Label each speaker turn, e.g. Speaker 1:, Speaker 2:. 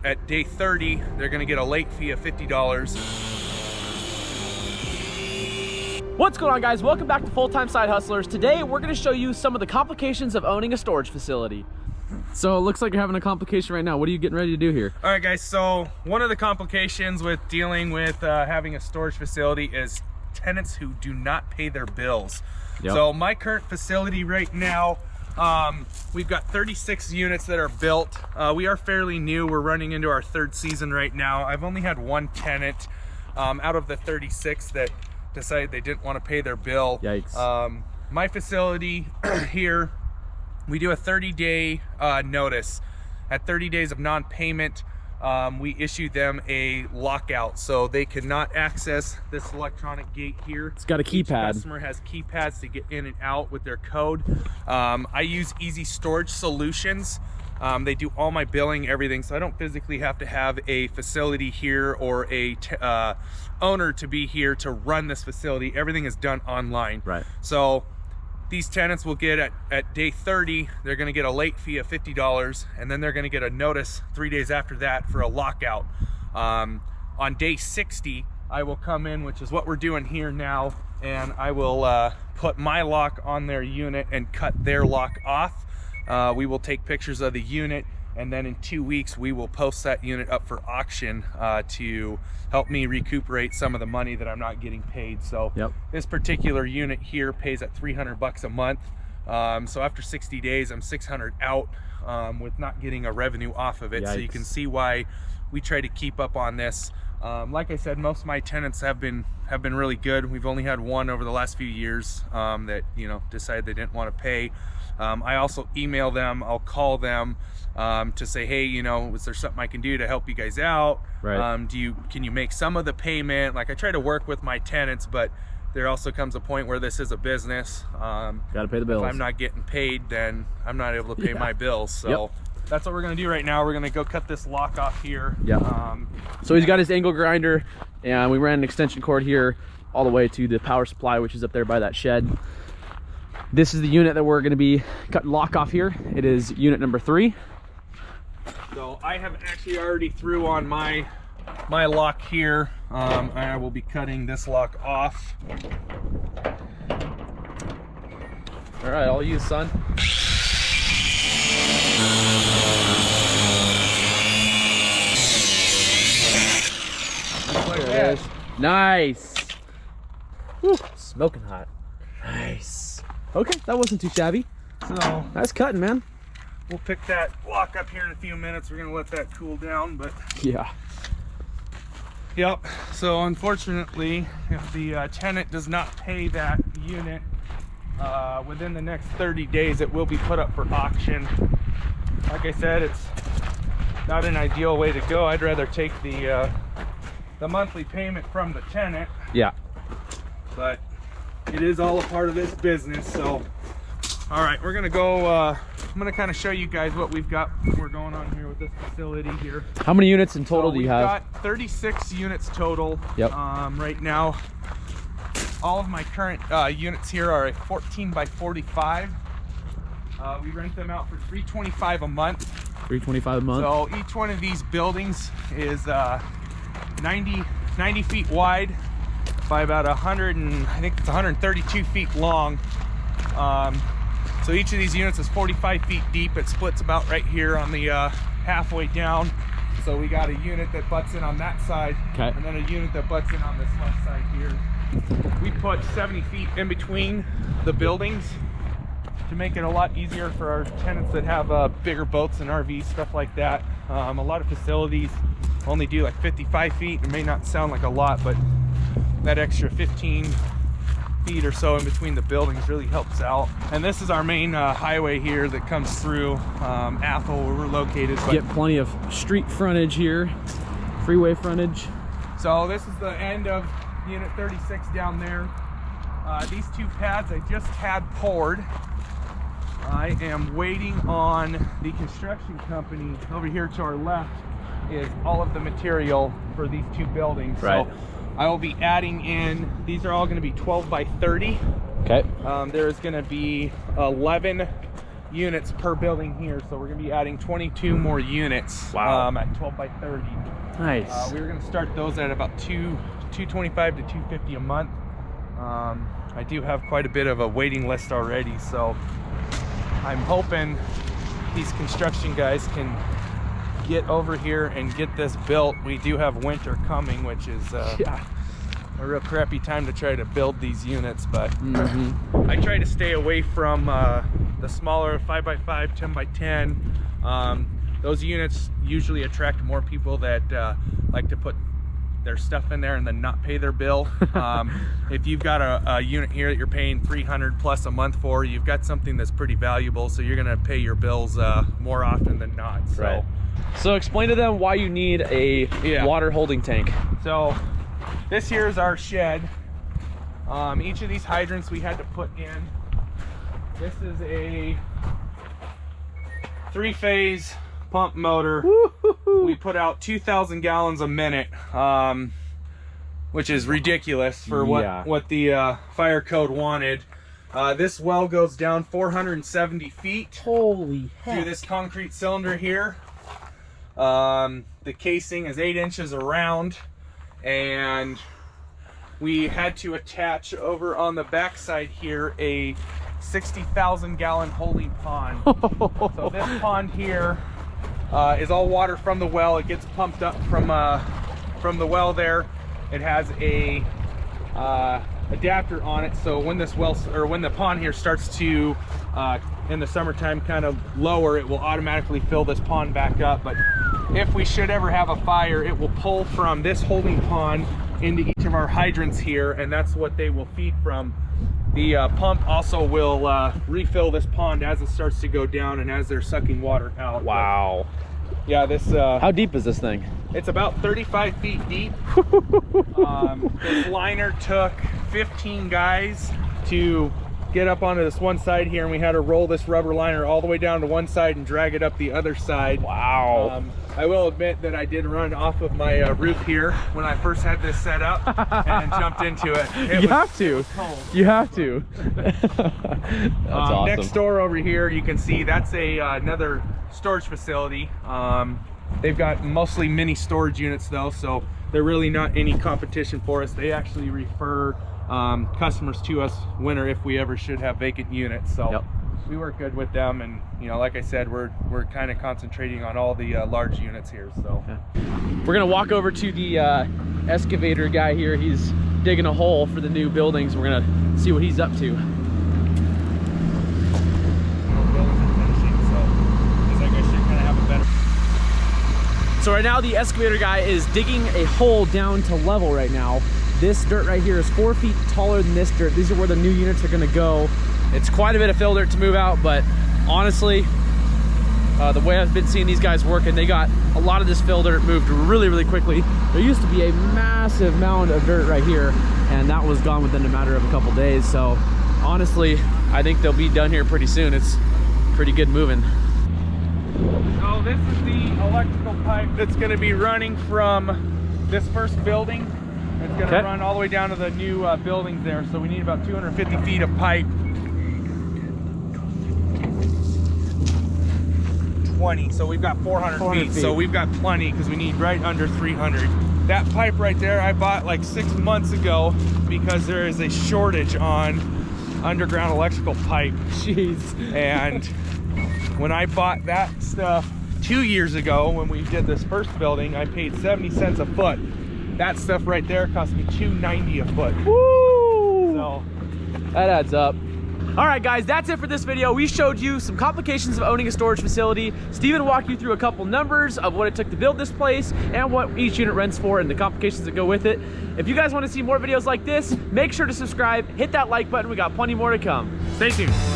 Speaker 1: at day 30, they're gonna get a late fee of $50.
Speaker 2: What's going on, guys? Welcome back to Full-Time Side Hustlers. Today we're going to show you some of the complications of owning a storage facility. So it looks like you're having a complication right now. What are you getting ready to do here?
Speaker 1: All right, guys, so one of the complications with dealing with having a storage facility is tenants who do not pay their bills.
Speaker 2: Yep.
Speaker 1: So my current facility right now, we've got 36 units that are built. We are fairly new. We're running into our third season right now. I've only had one tenant out of the 36 that decided they didn't want to pay their bill.
Speaker 2: Yikes.
Speaker 1: My facility here, we do a 30-day notice. At 30 days of non-payment, we issue them a lockout, so they cannot access this electronic gate here.
Speaker 2: It's got a keypad.
Speaker 1: Each customer has keypads to get in and out with their code. I use Easy Storage Solutions. They do all my billing, everything, so I don't physically have to have a facility here or a owner to be here to run this facility. Everything is done online. Right. So these tenants will get at day 30, they're going to get a late fee of $50, and then they're going to get a notice 3 days after that for a lockout. On day 60, I will come in, which is what we're doing here now, and I will put my lock on their unit and cut their lock off. We will take pictures of the unit, and then in 2 weeks we will post that unit up for auction to help me recuperate some of the money that I'm not getting paid. So this particular unit here pays at $300 a month. So after 60 days, I'm $600 out with not getting a revenue off of it. Yikes. So you can see why we try to keep up on this. Like I said, most of my tenants have been really good. We've only had one over the last few years that decided they didn't want to pay. I also email them, I'll call them to say, hey, is there something I can do to help you guys out? Right. Can you make some of the payment? Like, I try to work with my tenants, but there also comes a point where this is a business.
Speaker 2: Gotta pay the bills.
Speaker 1: If I'm not getting paid, then I'm not able to pay my bills. So that's what we're gonna do right now. We're gonna go cut this lock off here.
Speaker 2: So he's got his angle grinder, and we ran an extension cord here all the way to the power supply, which is up there by that shed. This is the unit that we're going to be cutting lock off here. It is unit number 3.
Speaker 1: So I have actually already threw on my lock here. I will be cutting this lock off.
Speaker 2: All right, all you, son.
Speaker 1: Like that.
Speaker 2: Nice. Woo, smoking hot. Nice. Okay, that wasn't too shabby.
Speaker 1: So
Speaker 2: nice cutting, man.
Speaker 1: We'll pick that lock up here in a few minutes. We're gonna let that cool down, but so unfortunately, if the tenant does not pay that unit within the next 30 days, it will be put up for auction. Like I said, it's not an ideal way to go. I'd rather take the monthly payment from the tenant. But it is all a part of this business. So all right, we're gonna go I'm gonna kind of show you guys what we're going on here with this facility here.
Speaker 2: How many units in total do you have?
Speaker 1: We've got 36 units total. Right now, all of my current units here are at 14 by 45. We rent them out for $325 a month.
Speaker 2: $325 a month.
Speaker 1: So each one of these buildings is 90 feet wide by about 132 feet long. So each of these units is 45 feet deep. It splits about right here on the halfway down. So we got a unit that butts in on that side, and then a unit that butts in on this left side here. We put 70 feet in between the buildings to make it a lot easier for our tenants that have bigger boats and RVs, stuff like that. A lot of facilities only do like 55 feet. It may not sound like a lot, but that extra 15 feet or so in between the buildings really helps out. And this is our main highway here that comes through Athol, where we're located.
Speaker 2: Get plenty of street frontage here, freeway frontage.
Speaker 1: So this is the end of unit 36 down there. These two pads I just had poured. I am waiting on the construction company. Over here to our left is all of the material for these two buildings. So I will be adding in, these are all going to be 12 by 30. There is going to be 11 units per building here, so we're gonna be adding 22 more units.
Speaker 2: Wow.
Speaker 1: At 12 by 30.
Speaker 2: Nice.
Speaker 1: We were gonna start those at about 225 to 250 a month. I do have quite a bit of a waiting list already, so I'm hoping these construction guys can get over here and get this built. We do have winter coming, which is
Speaker 2: Yeah.
Speaker 1: a real crappy time to try to build these units, but I try to stay away from the smaller 5x5, 10x10. Those units usually attract more people that like to put their stuff in there and then not pay their bill. If you've got a unit here that you're paying $300 plus a month for, you've got something that's pretty valuable, so you're gonna pay your bills more often than not. So,
Speaker 2: right. So explain to them why you need a water holding tank.
Speaker 1: So this here is our shed. Each of these hydrants we had to put in. This is a 3-phase pump motor. We put out 2,000 gallons a minute, which is ridiculous for what the fire code wanted. This well goes down 470 feet.
Speaker 2: Holy heck.
Speaker 1: Through this concrete cylinder here. The casing is 8 inches around, and we had to attach over on the back side here a 60,000 gallon holding pond. So this pond here is all water from the well. It gets pumped up from the well there. It has a adapter on it, so when this well, or when the pond here starts to in the summertime kind of lower, it will automatically fill this pond back up. But if we should ever have a fire, it will pull from this holding pond into each of our hydrants here, and that's what they will feed from. The pump also will refill this pond as it starts to go down and as they're sucking water out.
Speaker 2: Wow.
Speaker 1: But, yeah, this
Speaker 2: how deep is this thing?
Speaker 1: It's about 35 feet deep. This liner took 15 guys to get up onto this one side here, and we had to roll this rubber liner all the way down to one side and drag it up the other side.
Speaker 2: Wow.
Speaker 1: I will admit that I did run off of my roof here when I first had this set up and jumped into it.
Speaker 2: You have to. You have to. That's awesome.
Speaker 1: Next door over here, you can see that's another storage facility. They've got mostly mini storage units though, so they're really not any competition for us. They actually refer customers to us winter if we ever should have vacant units. So we work good with them, and you know, like I said, we're kind of concentrating on all the large units here. So
Speaker 2: we're gonna walk over to the excavator guy here. He's digging a hole for the new buildings. We're gonna see what he's up to. So right now the excavator guy is digging a hole down to level right now. This dirt right here is 4 feet taller than this dirt. These are where the new units are gonna go. It's quite a bit of fill dirt to move out, but honestly, the way I've been seeing these guys working, they got a lot of this fill dirt moved really, really quickly. There used to be a massive mound of dirt right here, and that was gone within a matter of a couple days. So honestly, I think they'll be done here pretty soon. It's pretty good moving.
Speaker 1: So this is the electrical pipe that's going to be running from this first building. It's going to run all the way down to the new buildings there. So we need about 250 feet of pipe. 20, so we've got 400 feet. So we've got plenty because we need right under 300. That pipe right there I bought like 6 months ago because there is a shortage on underground electrical pipe.
Speaker 2: Jeez.
Speaker 1: And when I bought that stuff 2 years ago when we did this first building, I paid 70 cents a foot. That stuff right there cost me $2.90 a foot.
Speaker 2: Woo!
Speaker 1: So
Speaker 2: that adds up. All right, guys, that's it for this video. We showed you some complications of owning a storage facility. Steven walked you through a couple numbers of what it took to build this place and what each unit rents for and the complications that go with it. If you guys want to see more videos like this, make sure to subscribe, hit that like button. We got plenty more to come.
Speaker 1: stay tuned.